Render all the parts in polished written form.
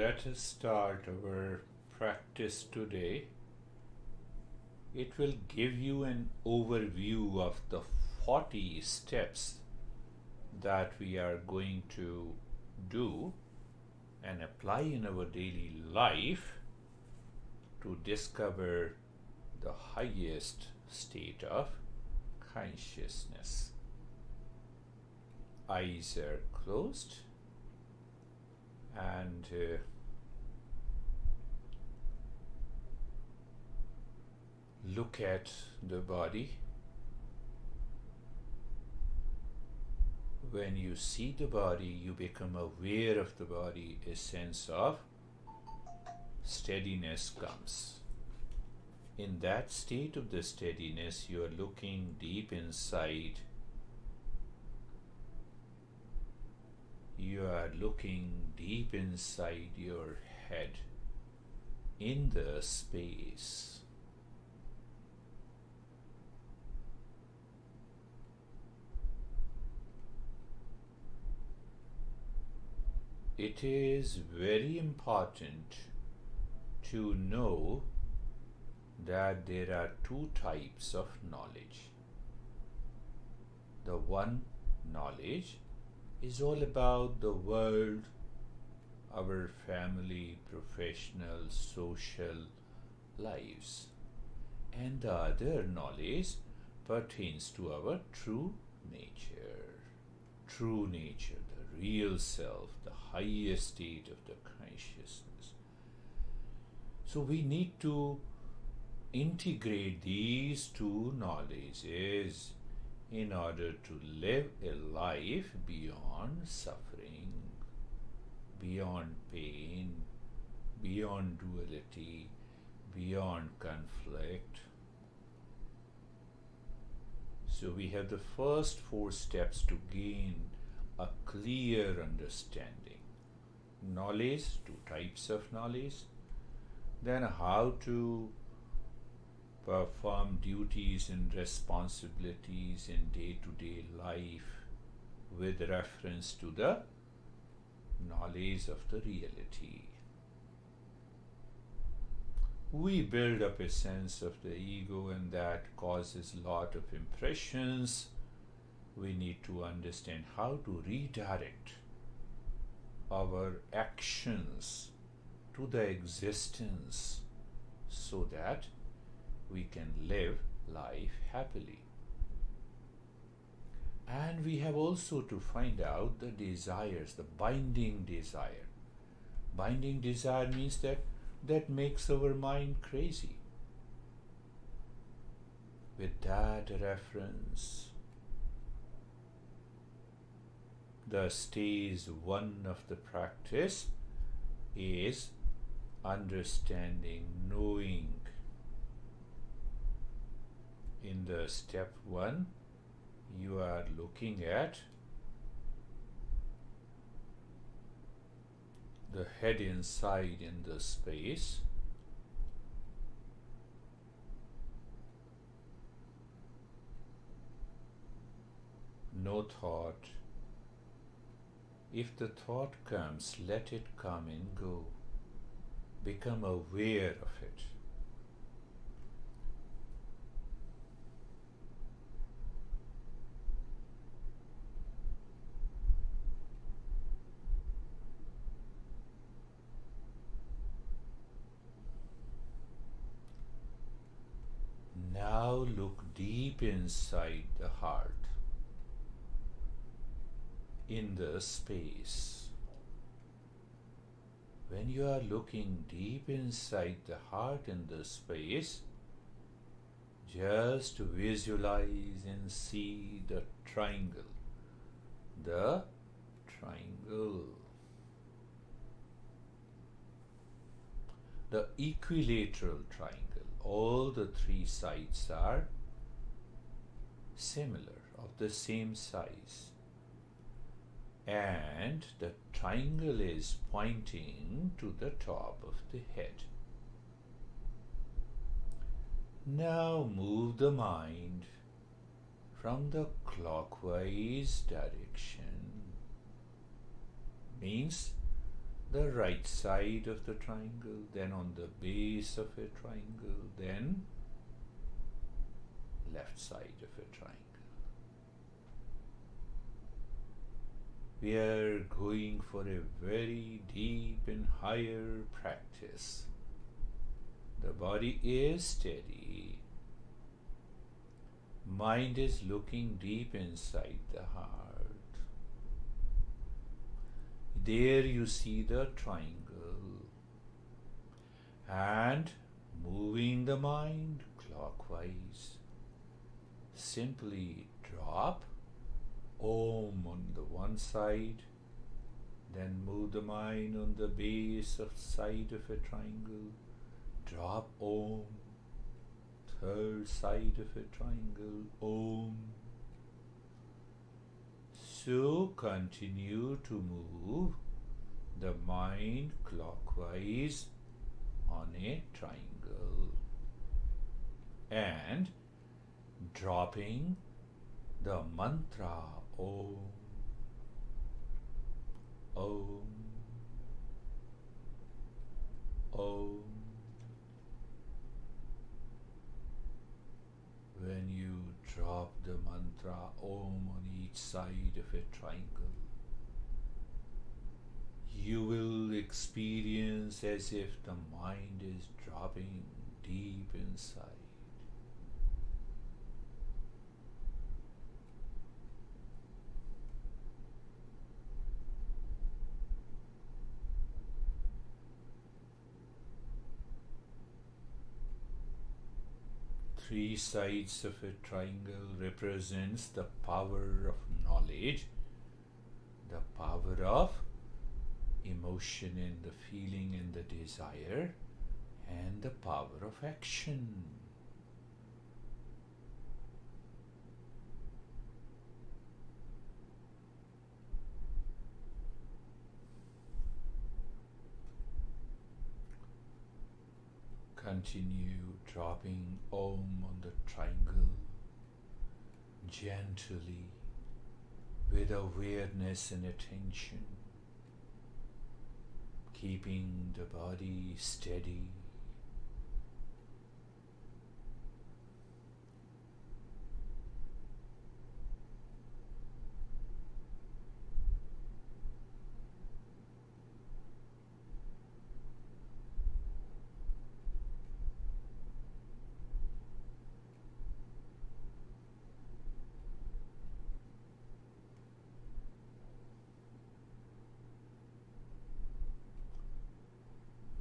let us start our practice today. It will give you an overview of the 40 steps that we are going to do and apply in our daily life to discover the highest state of consciousness. Eyes are closed and look at the body. When you see the body, you become aware of the body. A sense of steadiness comes. In that state of the steadiness, you are looking deep inside. You are looking deep inside your head in the space. It is very important to know that there are two types of knowledge. The one knowledge is all about the world, our family, professional, social lives. And the other knowledge pertains to our true nature. True nature, the real self, the highest state of the consciousness. So we need to integrate these two knowledges in order to live a life beyond suffering, beyond pain, beyond duality, beyond conflict. So we have the first 4 steps to gain a clear understanding. Knowledge, 2 types of knowledge. Then how to perform duties and responsibilities in day-to-day life with reference to the knowledge of the reality. We build up a sense of the ego, and that causes a lot of impressions. We need to understand how to redirect our actions to the existence so that we can live life happily. And we have also to find out the desires, the binding desire. Binding desire means that makes our mind crazy. With that reference, the stage 1 of the practice is understanding, knowing. In the step 1, you are looking at the head inside in the space. No thought. If the thought comes, let it come and go. Become aware of it. Now look deep inside the heart, in the space. When you are looking deep inside the heart in the space, just visualize and see the triangle. The triangle. The equilateral triangle. All the 3 sides are similar, of the same size. And the triangle is pointing to the top of the head. Now move the mind from the clockwise direction. Means the right side of the triangle, then on the base of a triangle, then left side of a triangle. We are going for a very deep and higher practice. The body is steady. Mind is looking deep inside the heart. There you see the triangle. And moving the mind clockwise. Simply drop Om on the one side, then move the mind on the base of side of a triangle. Drop Om, third side of a triangle, Om. So continue to move the mind clockwise on a triangle and dropping the mantra Om, Om, Om. When you drop the mantra Om on each side of a triangle, you will experience as if the mind is dropping deep inside. Three sides of a triangle represents the power of knowledge, the power of emotion and the feeling and the desire, and the power of action. Continue dropping Om on the triangle gently with awareness and attention, keeping the body steady.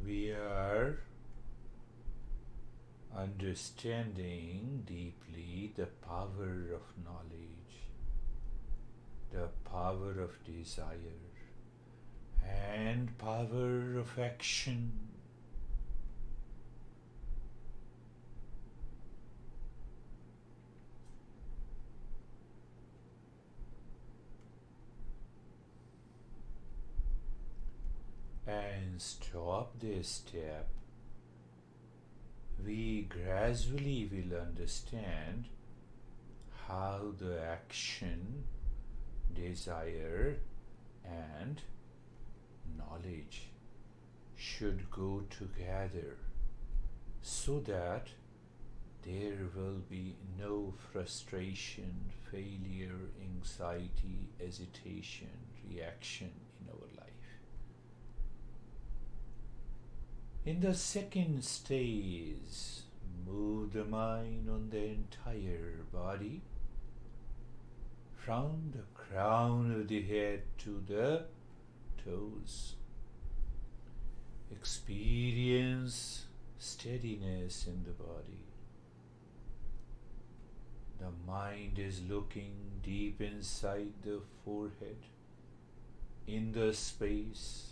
We are understanding deeply the power of knowledge, the power of desire, and power of action. And stop this step. We gradually will understand how the action, desire, and knowledge should go together so that there will be no frustration, failure, anxiety, hesitation, reaction in our life. In the second stage, move the mind on the entire body from the crown of the head to the toes. Experience steadiness in the body. The mind is looking deep inside the forehead, in the space.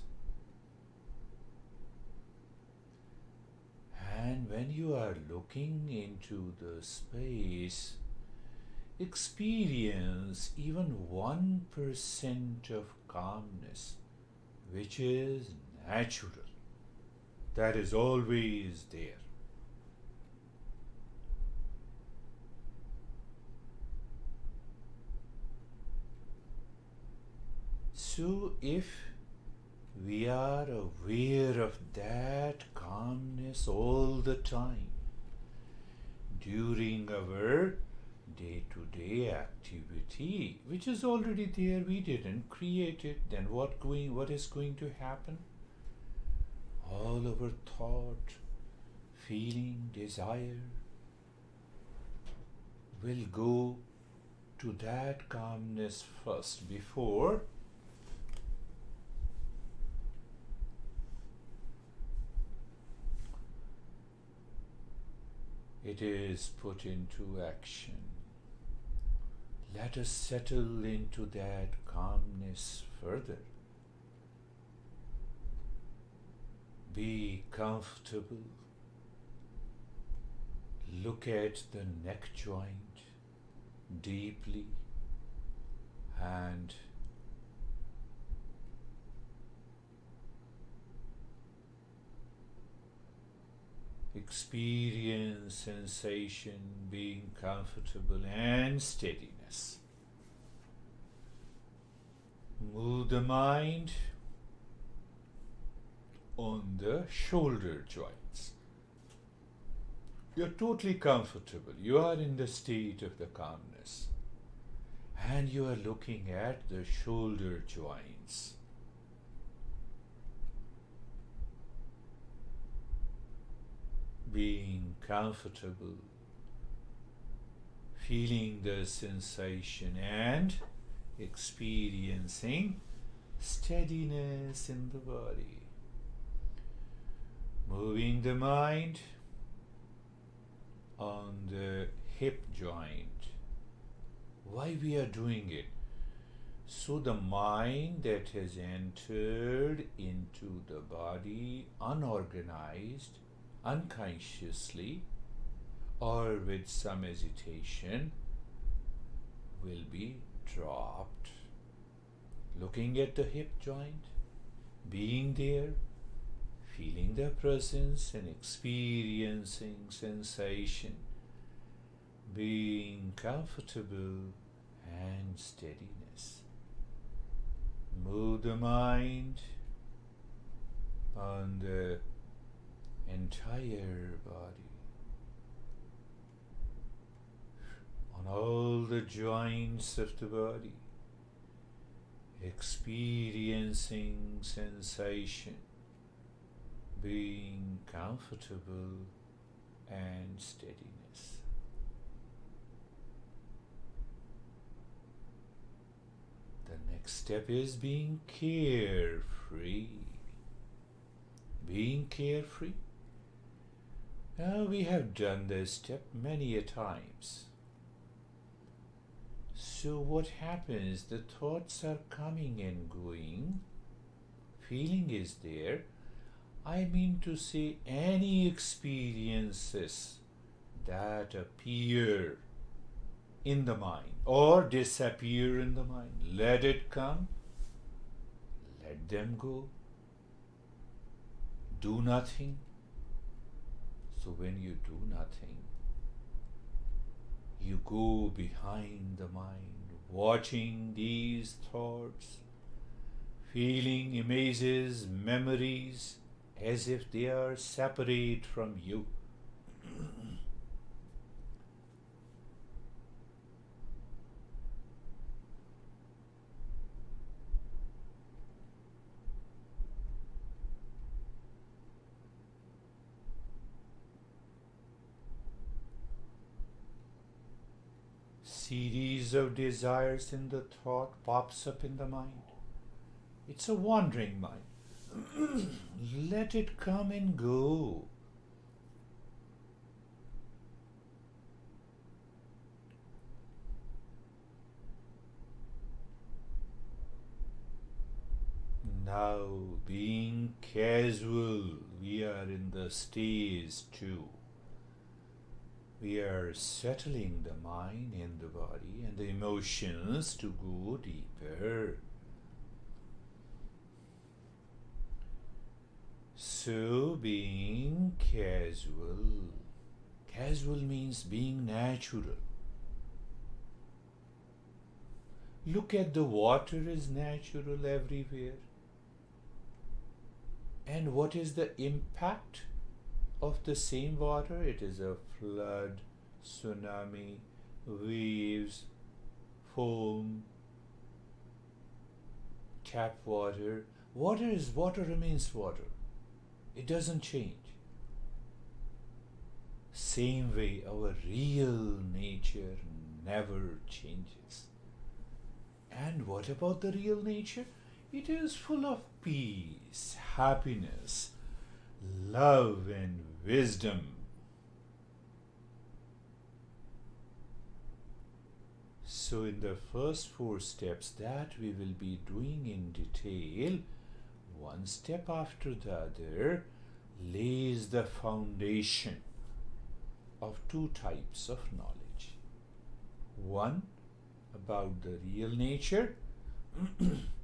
And when you are looking into the space, experience even 1% of calmness, which is natural. That is always there. So if we are aware of that calmness all the time during our day-to-day activity, which is already there. We didn't create it. Then what is going to happen? All our thought, feeling, desire will go to that calmness first before it is put into action. Let us settle into that calmness further. Be comfortable. Look at the neck joint deeply and experience sensation, being comfortable and steadiness. Move the mind on the shoulder joints. You're totally comfortable. You are in the state of the calmness. And you are looking at the shoulder joints. Being comfortable, feeling the sensation and experiencing steadiness in the body. Moving the mind on the hip joint. Why we are doing it? So the mind that has entered into the body unorganized, unconsciously, or with some hesitation, will be dropped. Looking at the hip joint, being there, feeling their presence and experiencing sensation, being comfortable and steadiness. Move the mind on the entire body, on all the joints of the body, experiencing sensation, being comfortable and steadiness. The next step is being carefree. Being carefree. Now we have done this step many a times. So what happens? The thoughts are coming and going. Feeling is there. I mean to say any experiences that appear in the mind or disappear in the mind. Let it come. Let them go. Do nothing. So when you do nothing, you go behind the mind, watching these thoughts, feeling images, memories, as if they are separate from you. Series of desires in the thought pops up in the mind. It's a wandering mind. Let it come and go. Now, being casual, we are in the stage 2. We are settling the mind and the body and the emotions to go deeper. So, being casual. Casual means being natural. Look at the water is natural everywhere. And what is the impact of the same water? It is a flood, tsunami, waves, foam, tap water. Water is water, remains water. It doesn't change. Same way, our real nature never changes. And what about the real nature? It is full of peace, happiness, love, and wisdom. So, in the first 4 steps that we will be doing in detail, one step after the other lays the foundation of 2 types of knowledge. One about the real nature,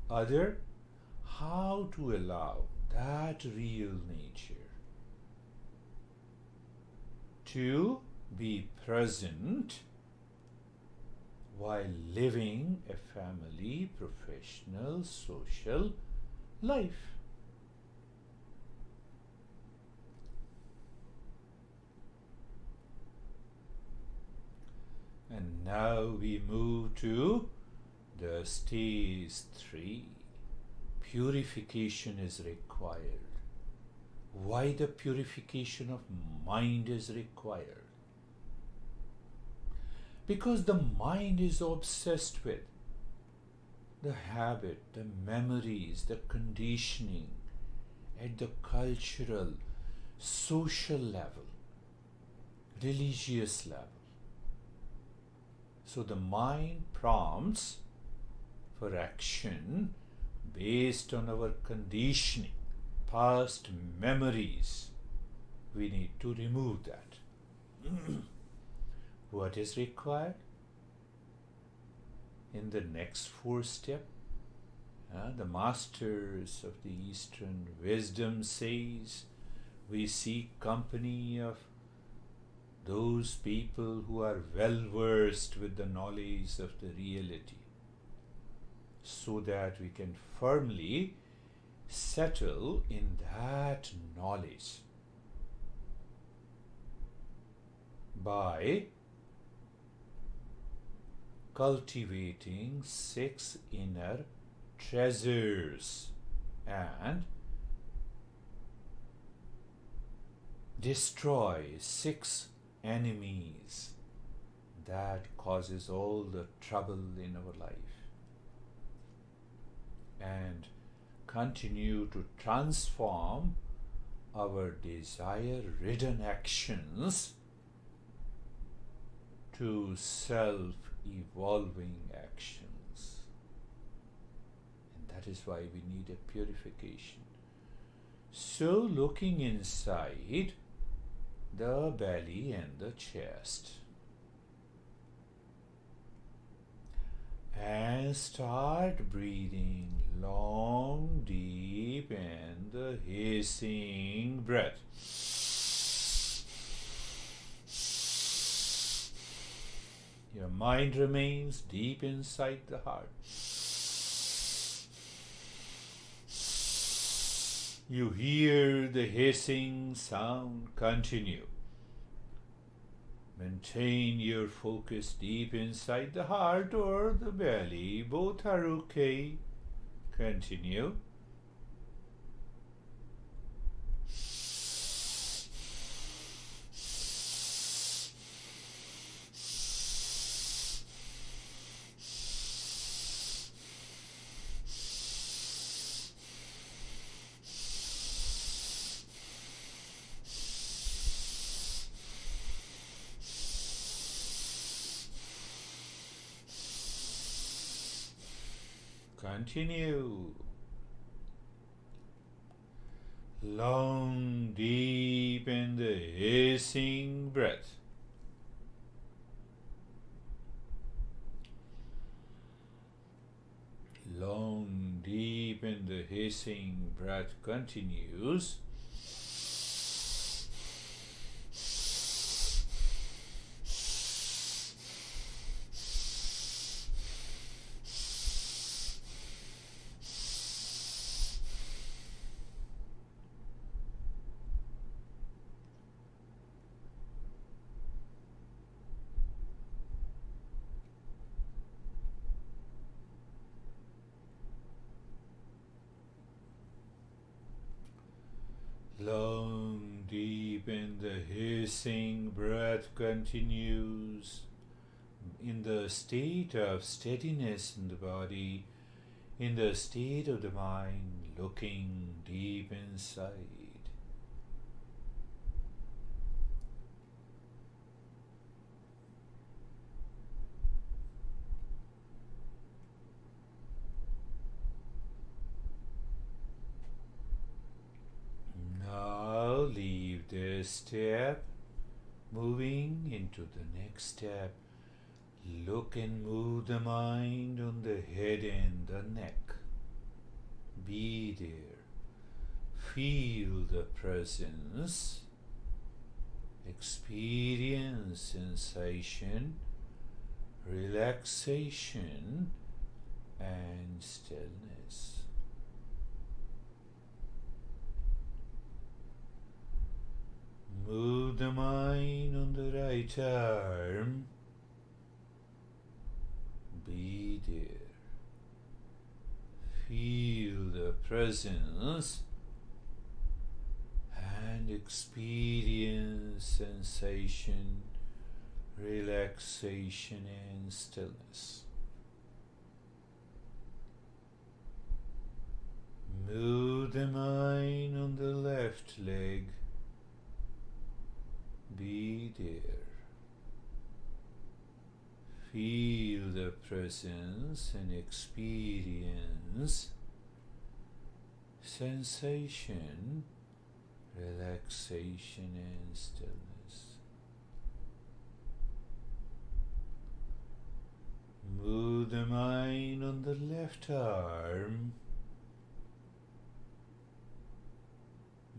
other how to allow that real nature to be present while living a family, professional, social life. And now we move to the stage 3. Purification is required. Why the purification of mind is required? Because the mind is obsessed with the habit, the memories, the conditioning at the cultural, social level, religious level. So the mind prompts for action based on our conditioning, past memories. We need to remove that. What is required? In the next 4 steps, the masters of the Eastern wisdom says, we seek company of those people who are well versed with the knowledge of the reality, so that we can firmly settle in that knowledge by cultivating 6 inner treasures and destroy 6 enemies that causes all the trouble in our life, and continue to transform our desire-ridden actions to self-evolving actions. And that is why we need a purification. So, looking inside the belly and the chest, and start breathing long, deep, and the hissing breath. Your mind remains deep inside the heart. You hear the hissing sound continue. Maintain your focus deep inside the heart or the belly. Both are okay. Continue. Continue. Long, deep, and the hissing breath. Long, deep, and the hissing breath continues. Long, deep, and the hissing breath continues in the state of steadiness in the body, in the state of the mind, looking deep inside. Now leave this step, moving into the next step. Look and move the mind on the head and the neck. Be there. Feel the presence. Experience sensation, relaxation, and stillness. Move the mind on the right arm. Be there. Feel the presence and experience sensation, relaxation, and stillness. Move the mind on the left leg. Be there. Feel the presence and experience sensation, relaxation, and stillness. Move the mind on the left arm.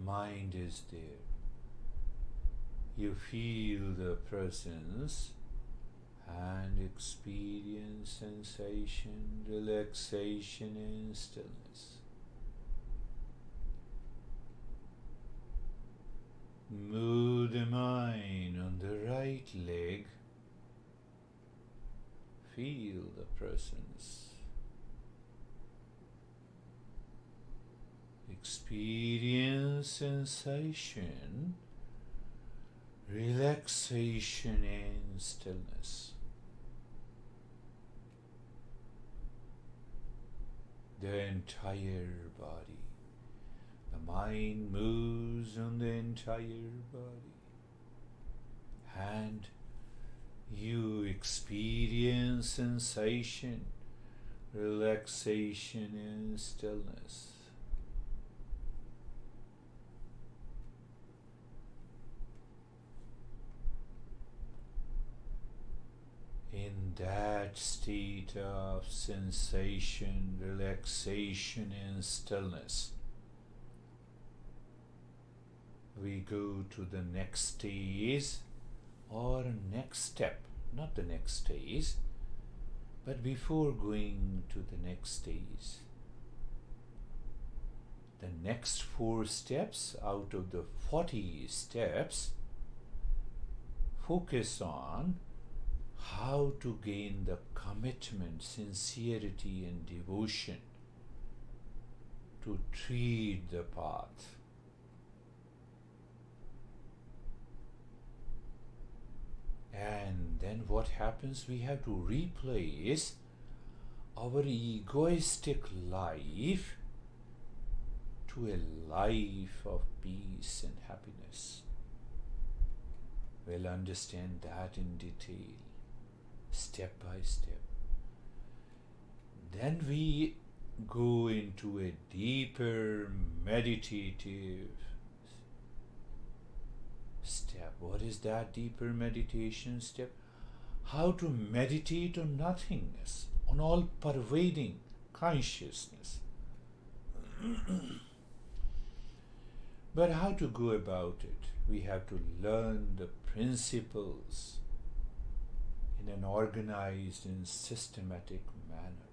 Mind is there. You feel the presence and experience sensation, relaxation, and stillness. Move the mind on the right leg. Feel the presence. Experience sensation, relaxation, and stillness. The entire body. The mind moves on the entire body. And you experience sensation, relaxation, and stillness. In that state of sensation, relaxation, and stillness, we go to the next stage or next step, not the next stage, but before going to the next stage, the next 4 steps out of the 40 steps focus on how to gain the commitment, sincerity, and devotion to tread the path. And then what happens? We have to replace our egoistic life to a life of peace and happiness. We'll understand that in detail, step by step. Then we go into a deeper meditative step. What is that deeper meditation step? How to meditate on nothingness, on all pervading consciousness. But how to go about it? We have to learn the principles in an organized and systematic manner.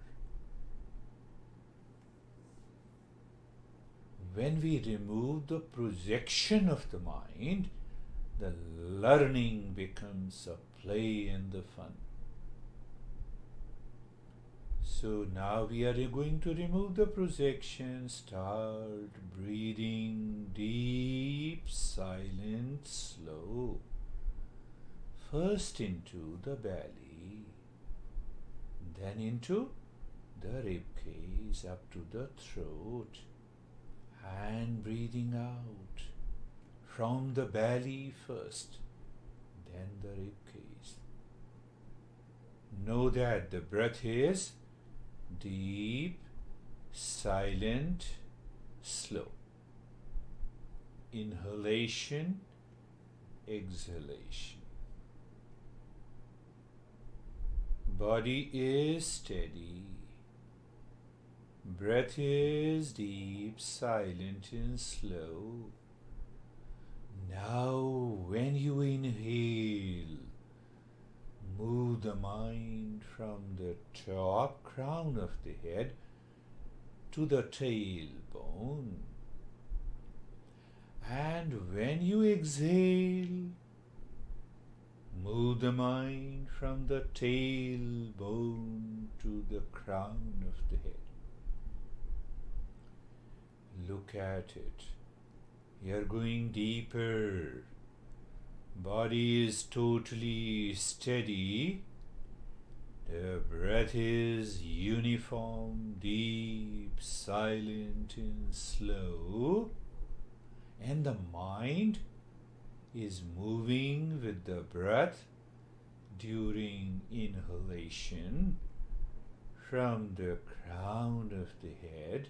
When we remove the projection of the mind, the learning becomes a play and the fun. So now we are going to remove the projection. Start breathing deep, silent, slow. First into the belly, then into the rib cage up to the throat, and breathing out from the belly first, then the rib cage. Know that the breath is deep, silent, slow. Inhalation, exhalation. Body is steady. Breath is deep, silent, and slow. Now, when you inhale, move the mind from the top crown of the head to the tailbone. And when you exhale, move the mind from the tailbone to the crown of the head. Look at it. You're going deeper. Body is totally steady. The breath is uniform, deep, silent, and slow. And the mind is moving with the breath during inhalation from the crown of the head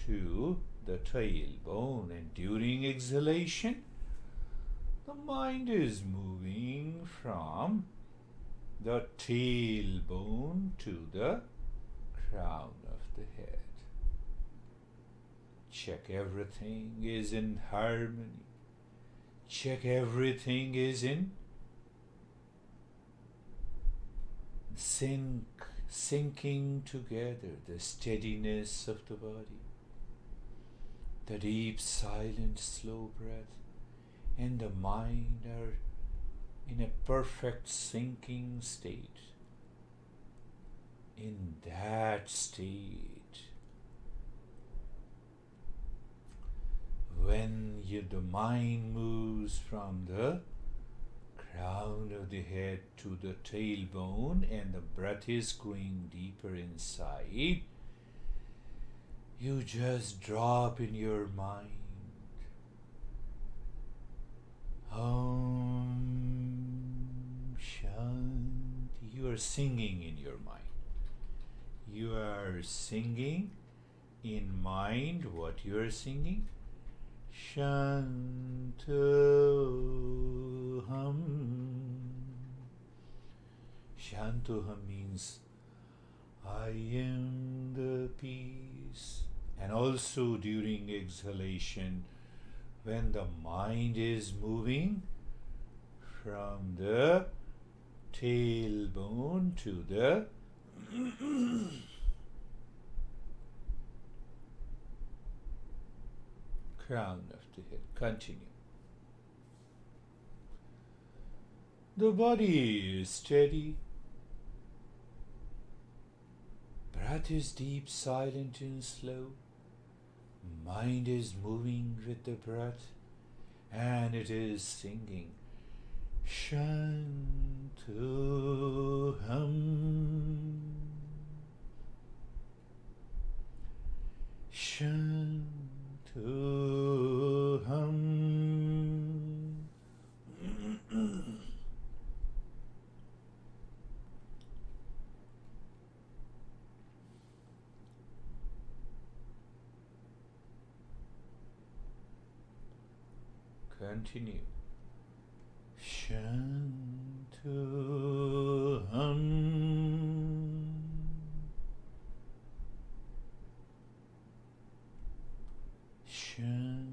to the tailbone, and during exhalation the mind is moving from the tailbone to the crown of the head. Check everything is in harmony. Check everything is in sinking together, the steadiness of the body, the deep, silent, slow breath, and the mind are in a perfect sinking state. In that state, when the mind moves from the crown of the head to the tailbone and the breath is going deeper inside, you just drop in your mind, Om Shanti. You are singing in your mind. You are singing in mind what you are singing. Shantoham. Shantoham means I am the peace. And also during exhalation, when the mind is moving from the tailbone to the crown of the head. Continue. The body is steady. Breath is deep, silent, and slow. Mind is moving with the breath, and it is singing Shantoham. Shantoham. Continue. Shantoham. Shantoham.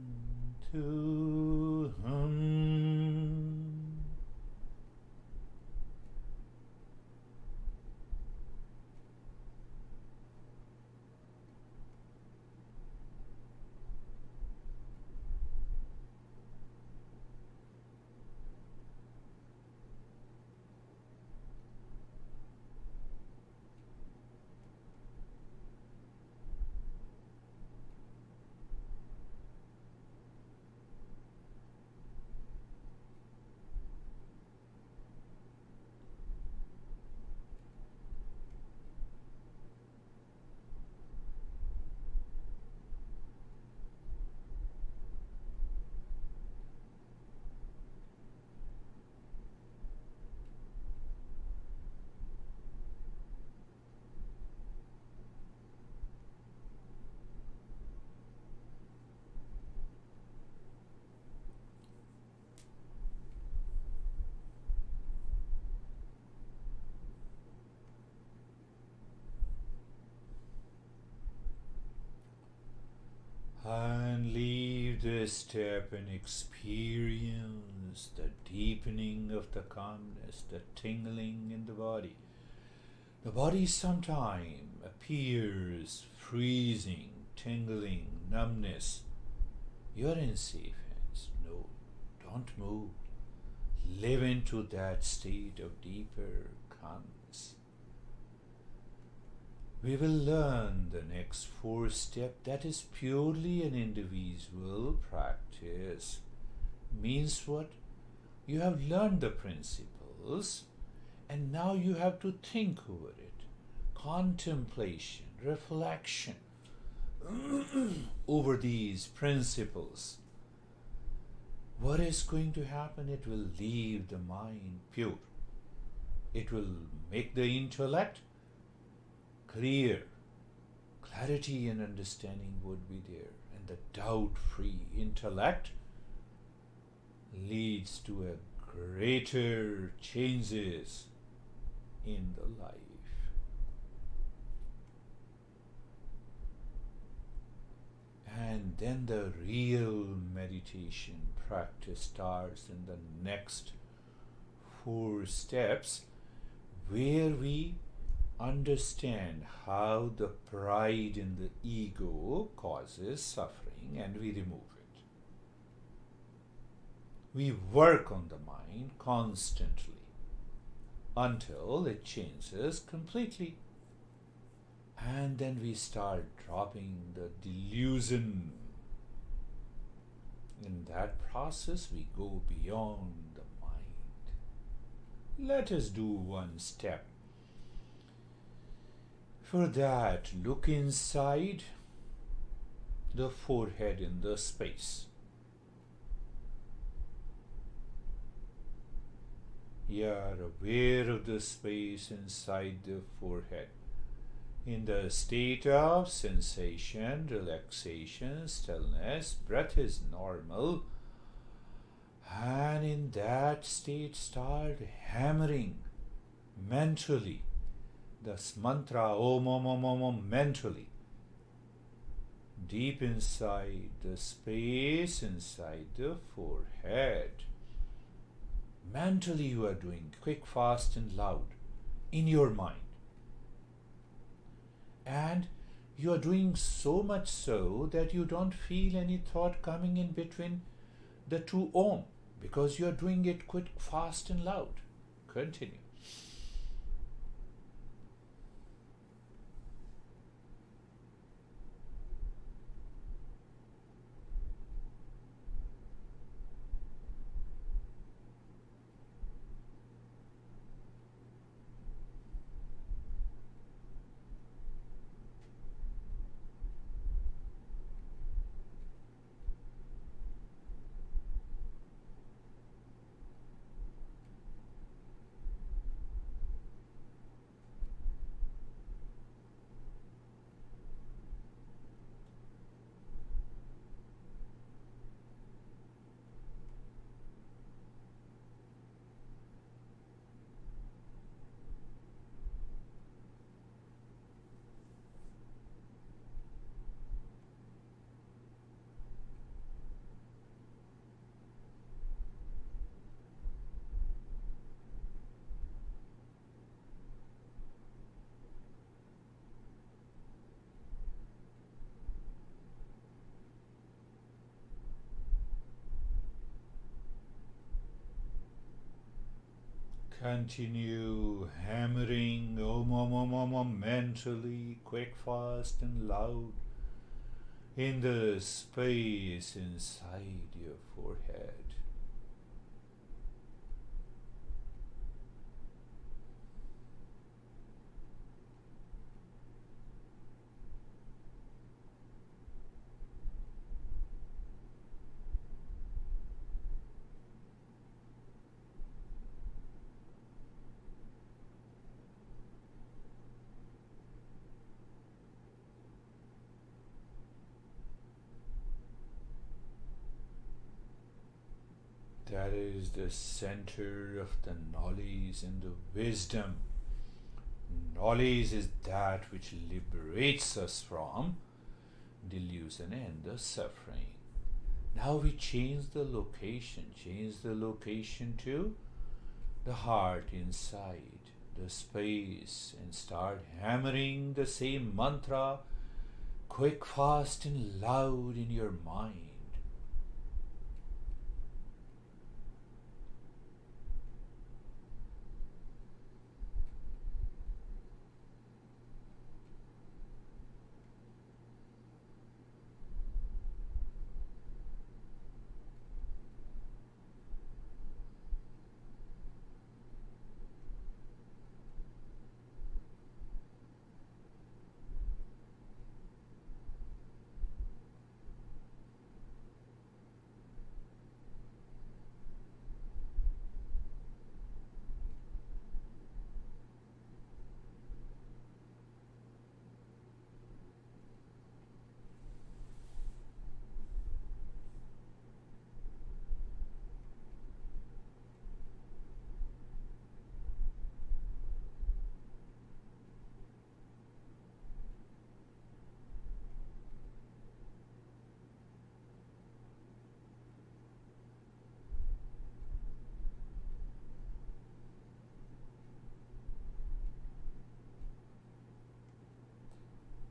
this step and experience the deepening of the calmness, the tingling in the body. The body sometimes appears freezing, tingling, numbness. You are in safe hands. No, don't move. Live into that state of deeper calmness. We will learn the next 4 steps. That is purely an individual practice. Means what? You have learned the principles and now you have to think over it. Contemplation, reflection over these principles. What is going to happen? It will leave the mind pure. It will make the intellect clear. Clarity and understanding would be there. And the doubt-free intellect leads to a greater changes in the life. And then the real meditation practice starts in the next 4 steps, where we understand how the pride in the ego causes suffering and we remove it. We work on the mind constantly until it changes completely. And then we start dropping the delusion. In that process, we go beyond the mind. Let us do 1 step. For that, look inside the forehead in the space. You are aware of the space inside the forehead. In the state of sensation, relaxation, stillness, breath is normal. And in that state, start hammering mentally this mantra, Om Om Om Om Om, mentally. Deep inside the space, inside the forehead. Mentally you are doing quick, fast and loud in your mind. And you are doing so much so that you don't feel any thought coming in between the 2 Om, because you are doing it quick, fast and loud. Continue. Continue hammering Om Om Om Om Om mentally, quick, fast and loud in the space inside your forehead. That is the center of the knowledge and the wisdom. Knowledge is that which liberates us from delusion and the suffering. Now we change the location to the heart inside, the space, and start hammering the same mantra quick, fast, and loud in your mind.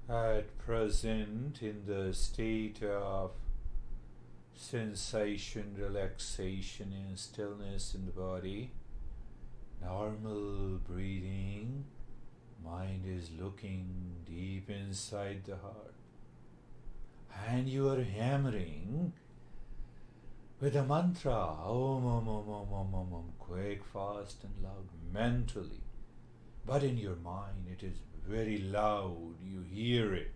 At present, in the state of sensation, relaxation, and stillness in the body, normal breathing, mind is looking deep inside the heart, and you are hammering with a mantra, Om Om Om Om Om Om Om, quick, fast, and loud, mentally. But in your mind, it is very loud, you hear it.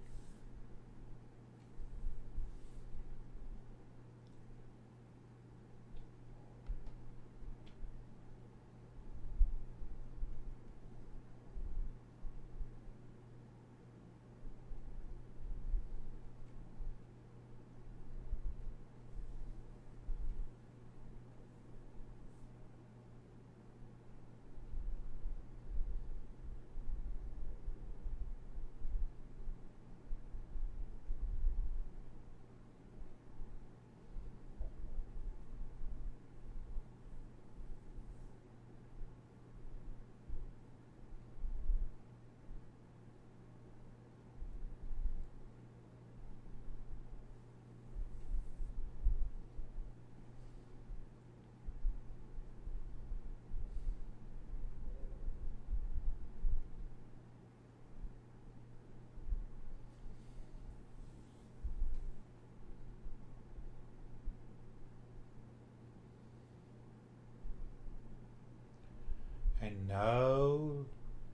And now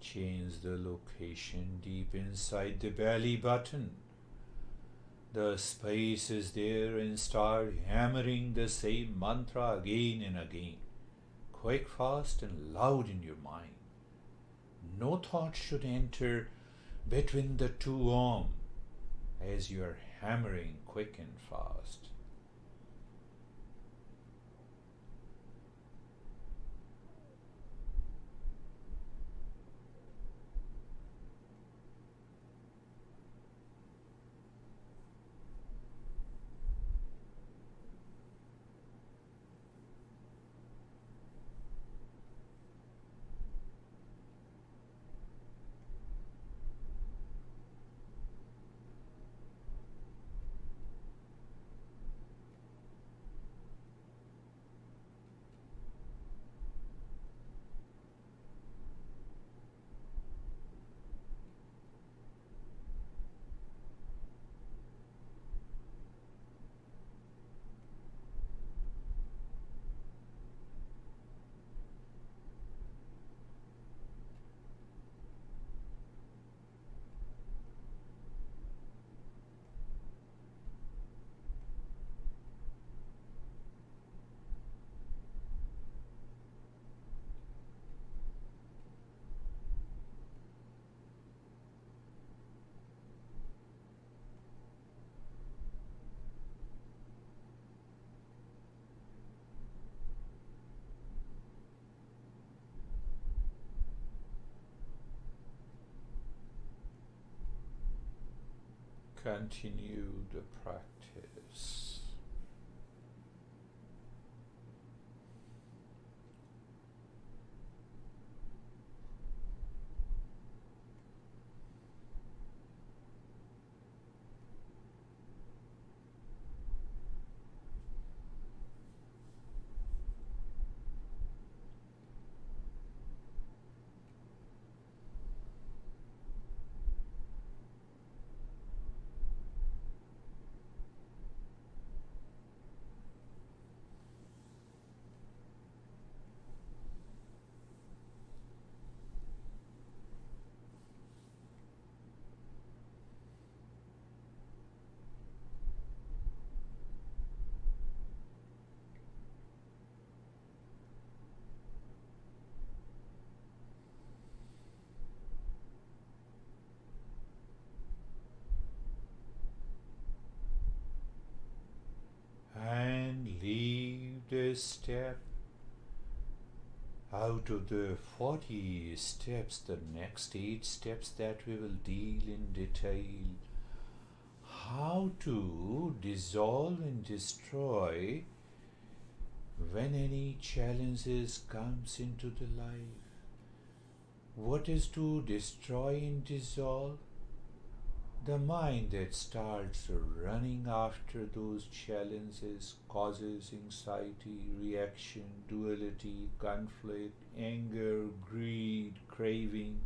change the location deep inside the belly button. The space is there, and start hammering the same mantra again and again, quick, fast, and loud in your mind. No thought should enter between the two Om as you are hammering quick and fast. Continue the practice. first step. Out of the 40 steps, the next 8 steps that we will deal in detail. How to dissolve and destroy when any challenges comes into the life. What is to destroy and dissolve? The mind that starts running after those challenges causes anxiety, reaction, duality, conflict, anger, greed, craving.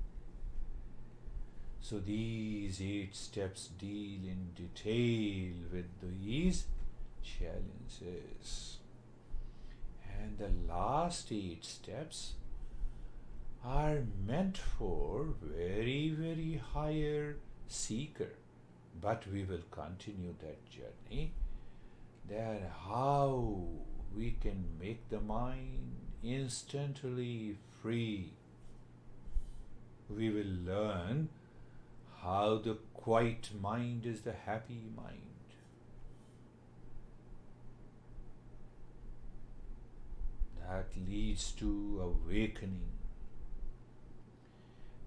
So these 8 steps deal in detail with these challenges. And the last 8 steps are meant for very, very higher seeker, but we will continue that journey, that how we can make the mind instantly free. We will learn how the quiet mind is the happy mind. That leads to awakening.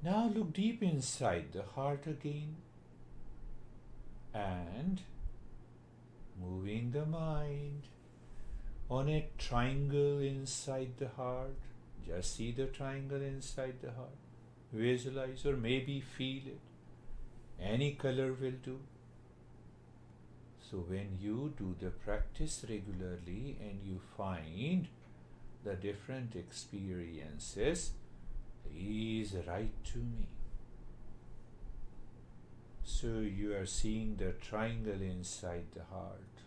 Now look deep inside the heart again and moving the mind on a triangle inside the heart. Just see the triangle inside the heart. Visualize or maybe feel it. Any color will do. So when you do the practice regularly and you find the different experiences, please write to me. So you are seeing the triangle inside the heart.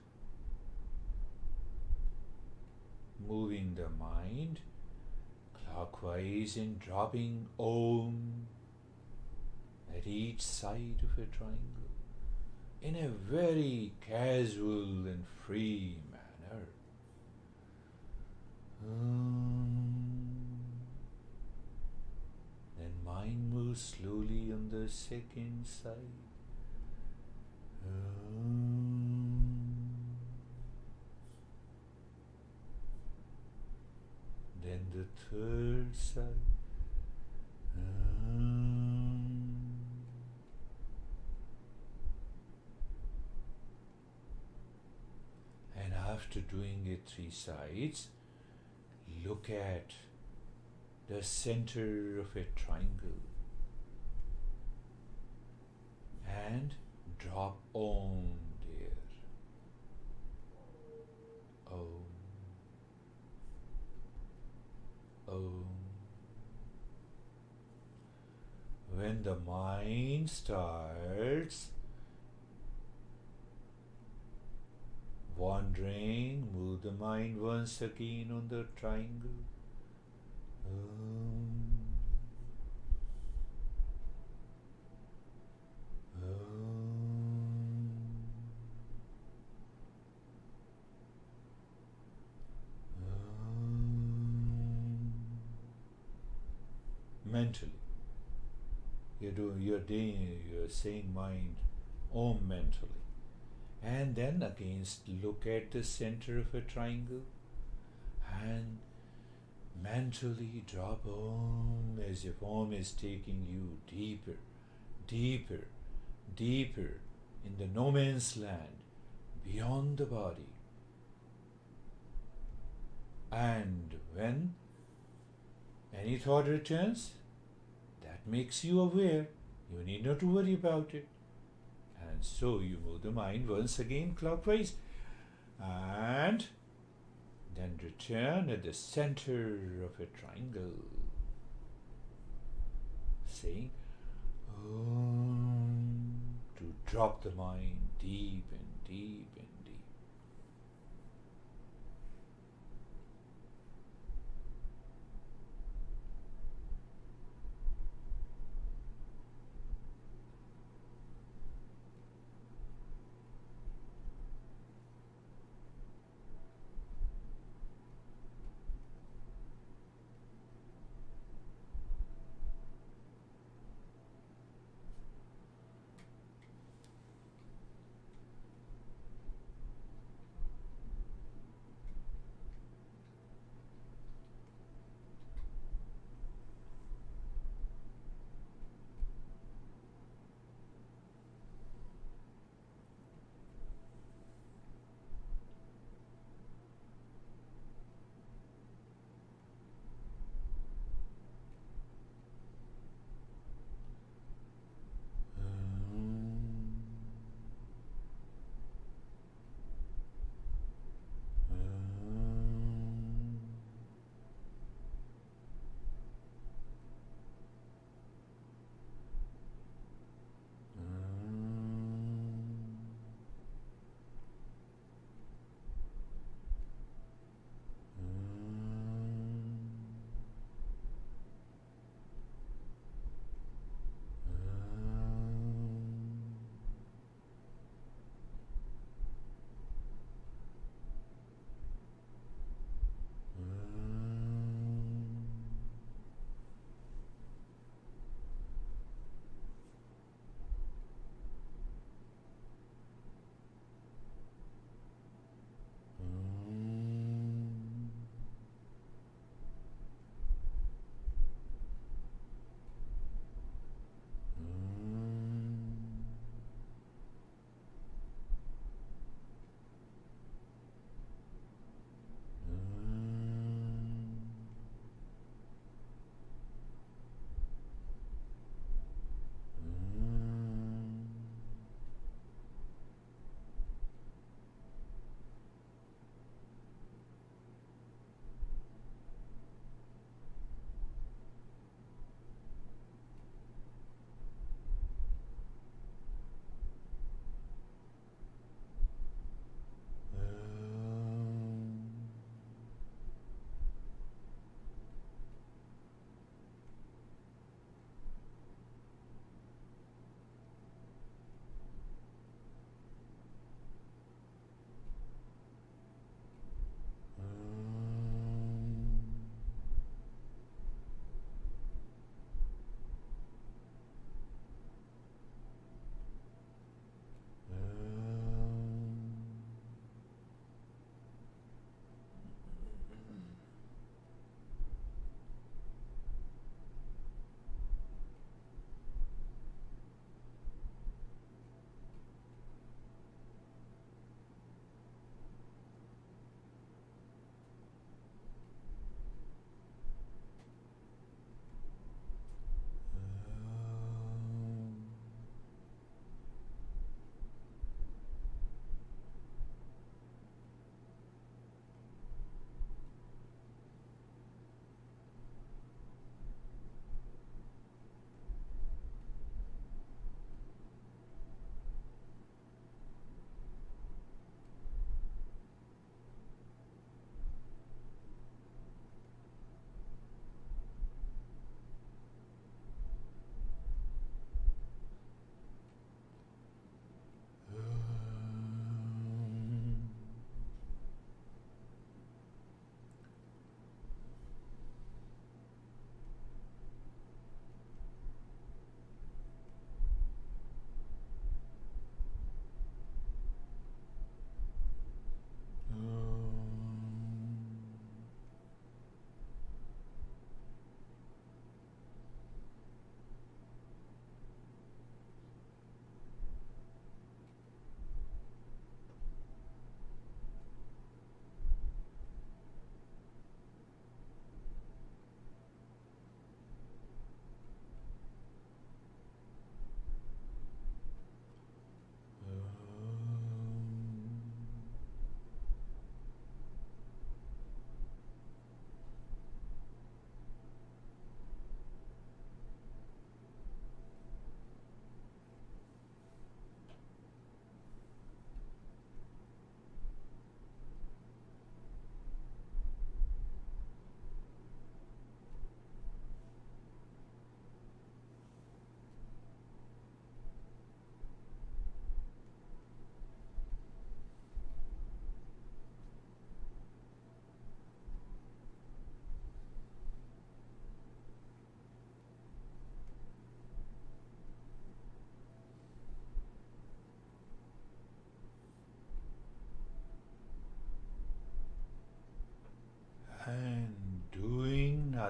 Moving the mind clockwise and dropping Om at each side of a triangle in a very casual and free manner. Then mind moves slowly on the second side. Then the third side. And after doing it 3 sides, look at the center of a triangle and drop Om there. Om. Om. When the mind starts wandering, move the mind once again on the triangle. Om. Om. Om. Mentally, you're saying mind Om mentally. And then again look at the center of a triangle and mentally drop Om as if Om is taking you deeper, deeper, deeper in the no man's land, beyond the body. And when any thought returns, that makes you aware. You need not to worry about it. And so you move the mind once again clockwise and then return at the center of a triangle, saying Om, to drop the mind deep and deep and deep.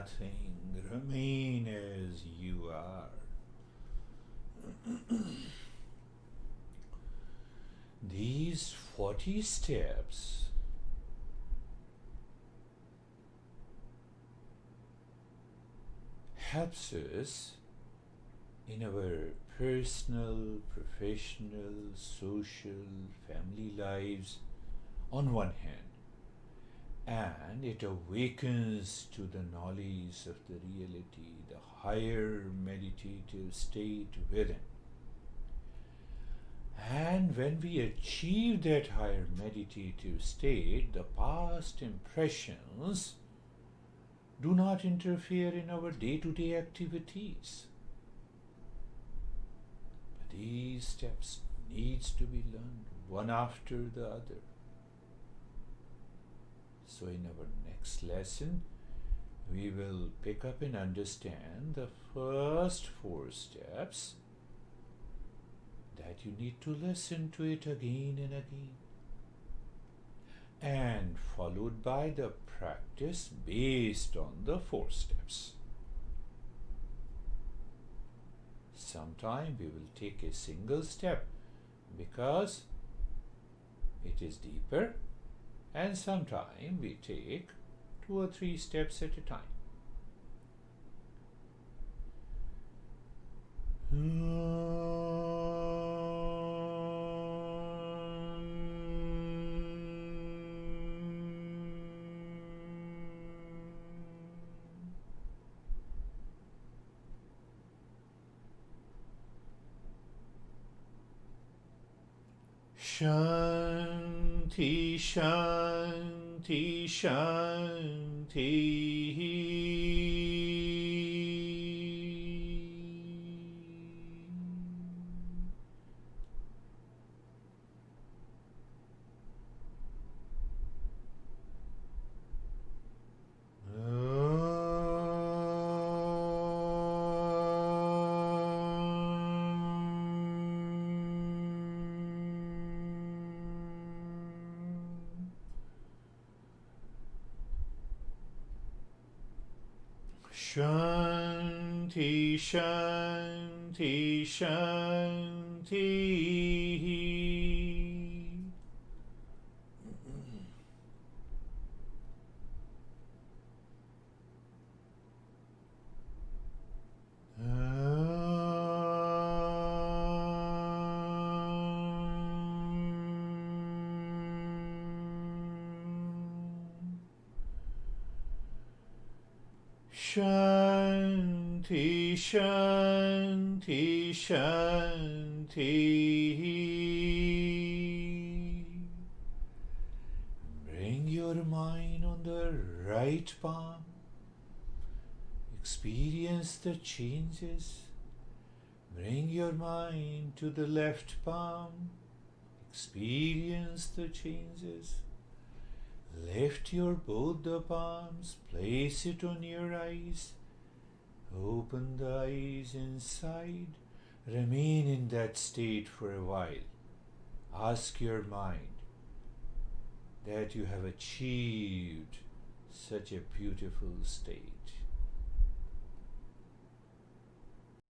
nothing. Remain as you are. These 40 steps helps us in our personal, professional, social, family lives on one hand, and it awakens to the knowledge of the reality, the higher meditative state within. And when we achieve that higher meditative state, the past impressions do not interfere in our day-to-day activities. But these steps needs to be learned one after the other. So in our next lesson, we will pick up and understand the first 4 steps, that you need to listen to it again and again, and followed by the practice based on the 4 steps. Sometime we will take a single step because it is deeper, and sometime we take 2 or 3 steps at a time. Shanti, Shanti, Shanti. Shanti, Shanti, Shanti. Shanti, Shanti, Shanti. Bring your mind on the right palm. Experience the changes. Bring your mind to the left palm. Experience the changes. Lift your both the palms, place it on your eyes. Open the eyes inside. Remain in that state for a while. Ask your mind that you have achieved such a beautiful state.